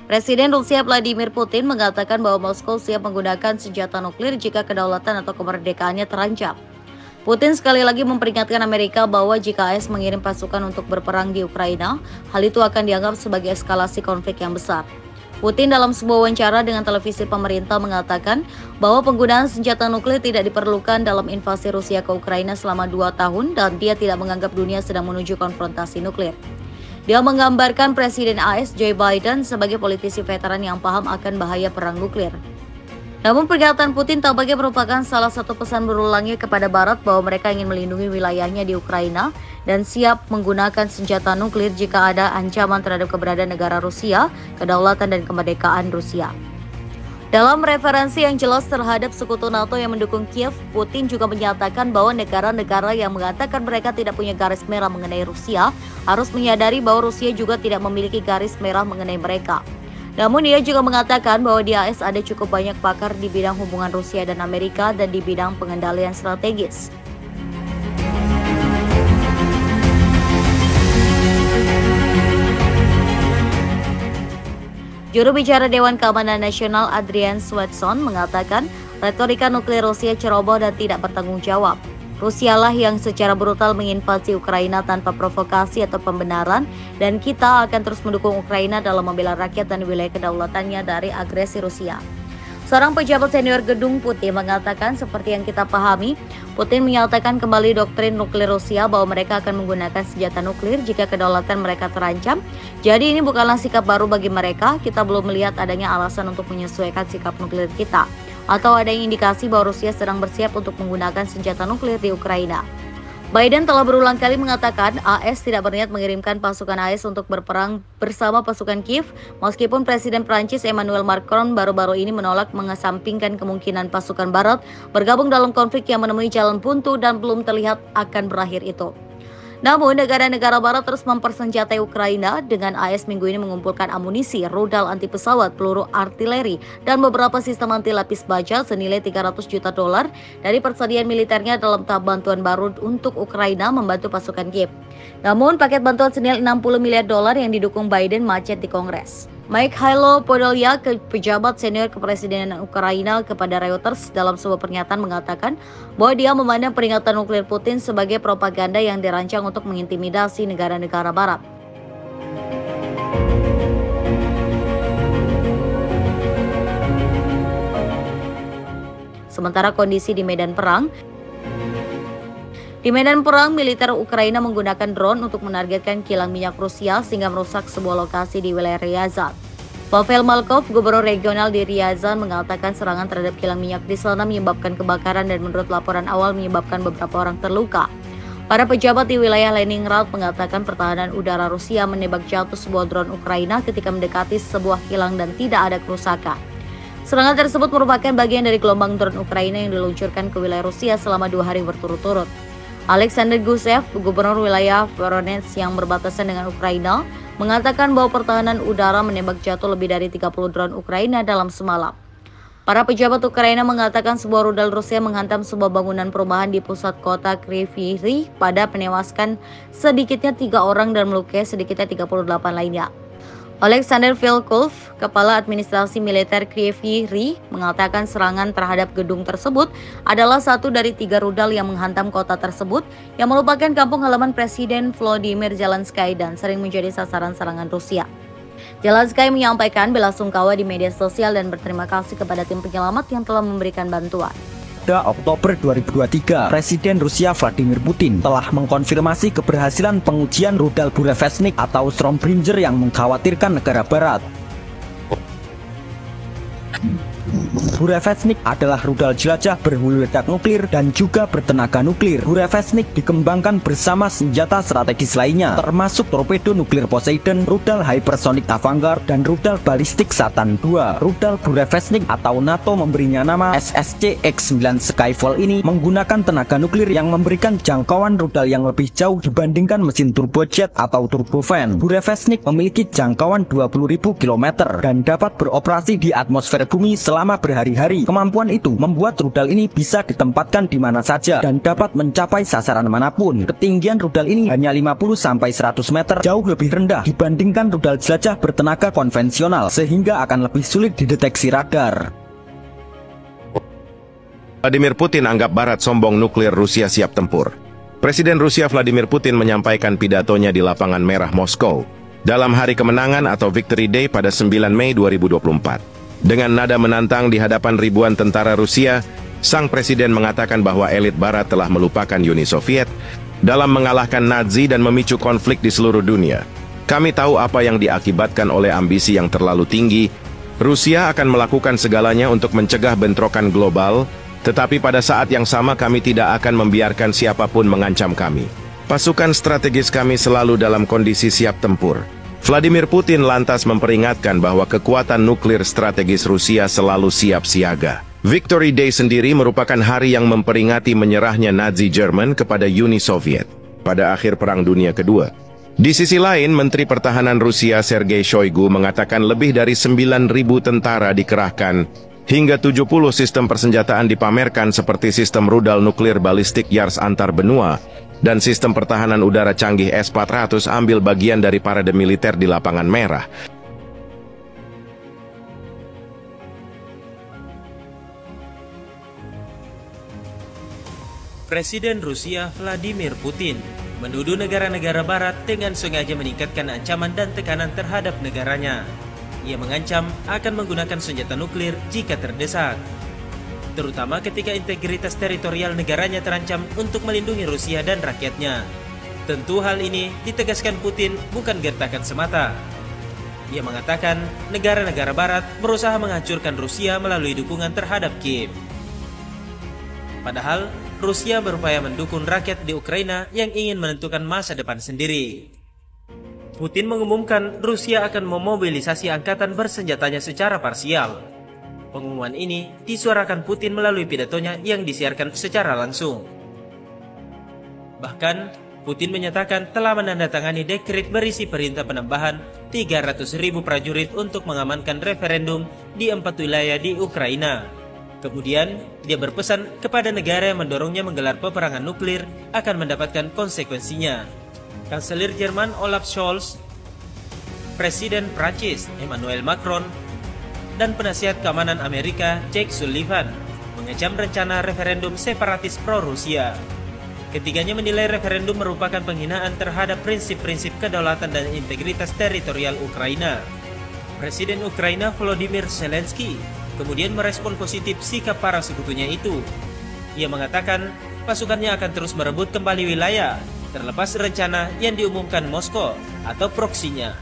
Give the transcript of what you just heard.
Presiden Rusia Vladimir Putin mengatakan bahwa Moskow siap menggunakan senjata nuklir jika kedaulatan atau kemerdekaannya terancam. Putin sekali lagi memperingatkan Amerika bahwa jika AS mengirim pasukan untuk berperang di Ukraina, hal itu akan dianggap sebagai eskalasi konflik yang besar. Putin dalam sebuah wawancara dengan televisi pemerintah mengatakan bahwa penggunaan senjata nuklir tidak diperlukan dalam invasi Rusia ke Ukraina selama 2 tahun dan dia tidak menganggap dunia sedang menuju konfrontasi nuklir. Dia menggambarkan Presiden AS Joe Biden sebagai politisi veteran yang paham akan bahaya perang nuklir. Namun pernyataan Putin tampaknya merupakan salah satu pesan berulangnya kepada Barat bahwa mereka ingin melindungi wilayahnya di Ukraina dan siap menggunakan senjata nuklir jika ada ancaman terhadap keberadaan negara Rusia, kedaulatan dan kemerdekaan Rusia. Dalam referensi yang jelas terhadap sekutu NATO yang mendukung Kiev, Putin juga menyatakan bahwa negara-negara yang mengatakan mereka tidak punya garis merah mengenai Rusia harus menyadari bahwa Rusia juga tidak memiliki garis merah mengenai mereka. Namun ia juga mengatakan bahwa di AS ada cukup banyak pakar di bidang hubungan Rusia dan Amerika dan di bidang pengendalian strategis. Juru bicara Dewan Keamanan Nasional Adrian Swetson mengatakan retorika nuklir Rusia ceroboh dan tidak bertanggung jawab. Rusialah yang secara brutal menginvasi Ukraina tanpa provokasi atau pembenaran dan kita akan terus mendukung Ukraina dalam membela rakyat dan wilayah kedaulatannya dari agresi Rusia. Seorang pejabat senior Gedung Putih mengatakan seperti yang kita pahami, Putin menyatakan kembali doktrin nuklir Rusia bahwa mereka akan menggunakan senjata nuklir jika kedaulatan mereka terancam. Jadi ini bukanlah sikap baru bagi mereka, kita belum melihat adanya alasan untuk menyesuaikan sikap nuklir kita. Atau ada indikasi bahwa Rusia sedang bersiap untuk menggunakan senjata nuklir di Ukraina. Biden telah berulang kali mengatakan AS tidak berniat mengirimkan pasukan AS untuk berperang bersama pasukan Kiev, meskipun Presiden Prancis Emmanuel Macron baru-baru ini menolak mengesampingkan kemungkinan pasukan Barat bergabung dalam konflik yang menemui jalan buntu dan belum terlihat akan berakhir itu. Namun, negara-negara Barat terus mempersenjatai Ukraina dengan AS minggu ini mengumpulkan amunisi, rudal anti pesawat, peluru artileri, dan beberapa sistem anti lapis baja senilai $300 juta dari persediaan militernya dalam tahap bantuan baru untuk Ukraina membantu pasukan Kiev. Namun, paket bantuan senilai $60 miliar yang didukung Biden macet di Kongres. Mikhailo Podolyak, pejabat senior kepresidenan Ukraina kepada Reuters dalam sebuah pernyataan mengatakan bahwa dia memandang peringatan nuklir Putin sebagai propaganda yang dirancang untuk mengintimidasi negara-negara Barat. Sementara kondisi di medan perang, militer Ukraina menggunakan drone untuk menargetkan kilang minyak Rusia sehingga merusak sebuah lokasi di wilayah Ryazan. Pavel Malkov, gubernur regional di Ryazan, mengatakan serangan terhadap kilang minyak di sana menyebabkan kebakaran dan menurut laporan awal menyebabkan beberapa orang terluka. Para pejabat di wilayah Leningrad mengatakan pertahanan udara Rusia menembak jatuh sebuah drone Ukraina ketika mendekati sebuah kilang dan tidak ada kerusakan. Serangan tersebut merupakan bagian dari gelombang drone Ukraina yang diluncurkan ke wilayah Rusia selama 2 hari berturut-turut. Alexander Gusev, gubernur wilayah Voronezh yang berbatasan dengan Ukraina, mengatakan bahwa pertahanan udara menembak jatuh lebih dari 30 drone Ukraina dalam semalam. Para pejabat Ukraina mengatakan sebuah rudal Rusia menghantam sebuah bangunan perumahan di pusat kota Kryvyi Rih pada menewaskan sedikitnya 3 orang dan melukai sedikitnya 38 lainnya. Alexander Vilkov, kepala administrasi militer Kryvyi Rih, mengatakan serangan terhadap gedung tersebut adalah satu dari 3 rudal yang menghantam kota tersebut yang merupakan kampung halaman Presiden Volodymyr Zelensky dan sering menjadi sasaran serangan Rusia. Zelensky menyampaikan belasungkawa di media sosial dan berterima kasih kepada tim penyelamat yang telah memberikan bantuan. Pada Oktober 2023, Presiden Rusia Vladimir Putin telah mengkonfirmasi keberhasilan pengujian rudal Burevestnik atau Stormbringer yang mengkhawatirkan negara Barat. Burevestnik adalah rudal jelajah berhulu ledak nuklir dan juga bertenaga nuklir. Burevestnik dikembangkan bersama senjata strategis lainnya, termasuk torpedo nuklir Poseidon, rudal hypersonic Avangard, dan rudal balistik Satan II. Rudal Burevestnik atau NATO memberinya nama SSC X-9 Skyfall ini menggunakan tenaga nuklir yang memberikan jangkauan rudal yang lebih jauh dibandingkan mesin turbojet atau turbofan. Burevestnik memiliki jangkauan 20.000 km dan dapat beroperasi di atmosfer bumi selama selama berhari-hari. Kemampuan itu membuat rudal ini bisa ditempatkan di mana saja dan dapat mencapai sasaran manapun. Ketinggian rudal ini hanya 50-100 meter, jauh lebih rendah dibandingkan rudal jelajah bertenaga konvensional, sehingga akan lebih sulit dideteksi radar. Vladimir Putin anggap Barat sombong nuklir Rusia siap tempur. Presiden Rusia Vladimir Putin menyampaikan pidatonya di Lapangan Merah Moskow dalam hari kemenangan atau Victory Day pada 9 Mei 2024. Dengan nada menantang di hadapan ribuan tentara Rusia, sang presiden mengatakan bahwa elit Barat telah melupakan Uni Soviet dalam mengalahkan Nazi dan memicu konflik di seluruh dunia. Kami tahu apa yang diakibatkan oleh ambisi yang terlalu tinggi. Rusia akan melakukan segalanya untuk mencegah bentrokan global, tetapi pada saat yang sama kami tidak akan membiarkan siapapun mengancam kami. Pasukan strategis kami selalu dalam kondisi siap tempur. Vladimir Putin lantas memperingatkan bahwa kekuatan nuklir strategis Rusia selalu siap siaga. Victory Day sendiri merupakan hari yang memperingati menyerahnya Nazi Jerman kepada Uni Soviet pada akhir Perang Dunia Kedua. Di sisi lain, Menteri Pertahanan Rusia Sergei Shoigu mengatakan lebih dari 9.000 tentara dikerahkan. Hingga 70 sistem persenjataan dipamerkan seperti sistem rudal nuklir balistik Yars antar benua dan sistem pertahanan udara canggih S-400 ambil bagian dari parade militer di Lapangan Merah. Presiden Rusia Vladimir Putin menuduh negara-negara Barat dengan sengaja meningkatkan ancaman dan tekanan terhadap negaranya. Ia mengancam akan menggunakan senjata nuklir jika terdesak, terutama ketika integritas teritorial negaranya terancam untuk melindungi Rusia dan rakyatnya. Tentu hal ini ditegaskan Putin bukan gertakan semata. Ia mengatakan negara-negara Barat berusaha menghancurkan Rusia melalui dukungan terhadap Kiev. Padahal Rusia berupaya mendukung rakyat di Ukraina yang ingin menentukan masa depan sendiri. Putin mengumumkan Rusia akan memobilisasi angkatan bersenjatanya secara parsial. Pengumuman ini disuarakan Putin melalui pidatonya yang disiarkan secara langsung. Bahkan, Putin menyatakan telah menandatangani dekret berisi perintah penambahan 300.000 prajurit untuk mengamankan referendum di 4 wilayah di Ukraina. Kemudian, dia berpesan kepada negara yang mendorongnya menggelar peperangan nuklir akan mendapatkan konsekuensinya. Kanselir Jerman Olaf Scholz, Presiden Prancis Emmanuel Macron, dan penasihat keamanan Amerika Jake Sullivan mengecam rencana referendum separatis pro-Rusia. Ketiganya menilai referendum merupakan penghinaan terhadap prinsip-prinsip kedaulatan dan integritas teritorial Ukraina. Presiden Ukraina Volodymyr Zelensky kemudian merespon positif sikap para sekutunya itu. Ia mengatakan pasukannya akan terus merebut kembali wilayah, terlepas rencana yang diumumkan Moskow atau proksinya.